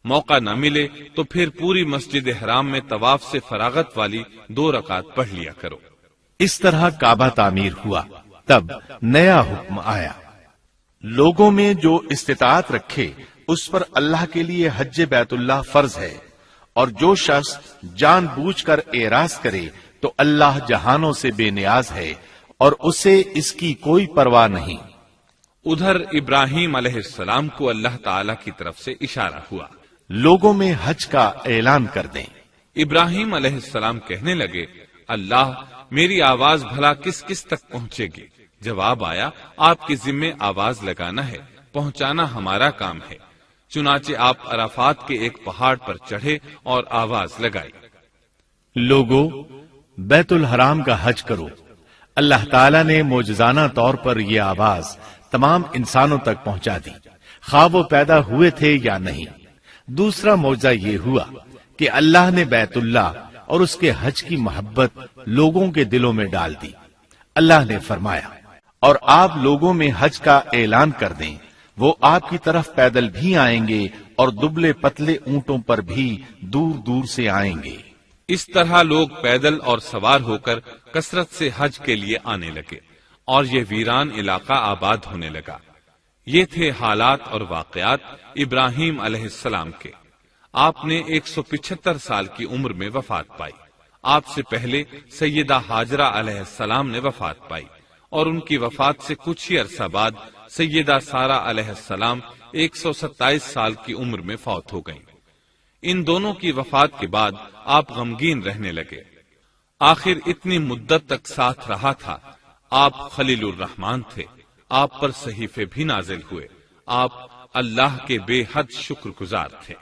Speaker 2: موقع نہ ملے تو پھر پوری مسجد حرام میں طواف سے فراغت والی 2 رکعت پڑھ لیا کرو۔
Speaker 3: اس طرح کعبہ تعمیر ہوا، تب نیا حکم آیا، لوگوں میں جو استطاعت رکھے اس پر اللہ کے لیے حج بیت اللہ فرض ہے، اور جو شخص جان بوجھ کر اعراض کرے تو اللہ جہانوں سے بے نیاز ہے اور اسے اس کی کوئی پرواہ نہیں۔
Speaker 2: ادھر ابراہیم علیہ السلام کو اللہ تعالی کی طرف سے اشارہ ہوا،
Speaker 3: لوگوں میں حج کا اعلان کر دیں۔
Speaker 2: ابراہیم علیہ السلام کہنے لگے، اللہ میری آواز بھلا کس کس تک پہنچے گی؟ جواب آیا، آپ کے ذمے آواز لگانا ہے، پہنچانا ہمارا کام ہے۔ چنانچہ آپ عرفات کے ایک پہاڑ پر چڑھے اور آواز لگائی،
Speaker 3: لوگو بیت الحرام کا حج کرو۔ اللہ تعالیٰ نے معجزانہ طور پر یہ آواز تمام انسانوں تک پہنچا دی، خواہ وہ پیدا ہوئے تھے یا نہیں۔ دوسرا معجزہ یہ ہوا کہ اللہ نے بیت اللہ اور اس کے حج کی محبت لوگوں کے دلوں میں ڈال دی۔ اللہ نے فرمایا، اور آپ لوگوں میں حج کا اعلان کر دیں، وہ آپ کی طرف پیدل بھی آئیں گے اور دبلے پتلے اونٹوں پر بھی دور دور سے آئیں گے۔
Speaker 2: اس طرح لوگ پیدل اور سوار ہو کر کثرت سے حج کے لیے آنے لگے اور یہ ویران علاقہ آباد ہونے لگا۔ یہ تھے حالات اور واقعات ابراہیم علیہ السلام کے۔ آپ نے 175 سال کی عمر میں وفات پائی۔ آپ سے پہلے سیدہ ہاجرہ علیہ السلام نے وفات پائی، اور ان کی وفات سے کچھ ہی عرصہ بعد سیدہ سارہ علیہ السلام 127 سال کی عمر میں فوت ہو گئیں۔ ان دونوں کی وفات کے بعد آپ غمگین رہنے لگے۔ آخر اتنی مدت تک ساتھ رہا تھا۔ آپ خلیل الرحمن تھے، آپ پر صحیفے بھی نازل ہوئے، آپ اللہ کے بے حد شکر گزار تھے۔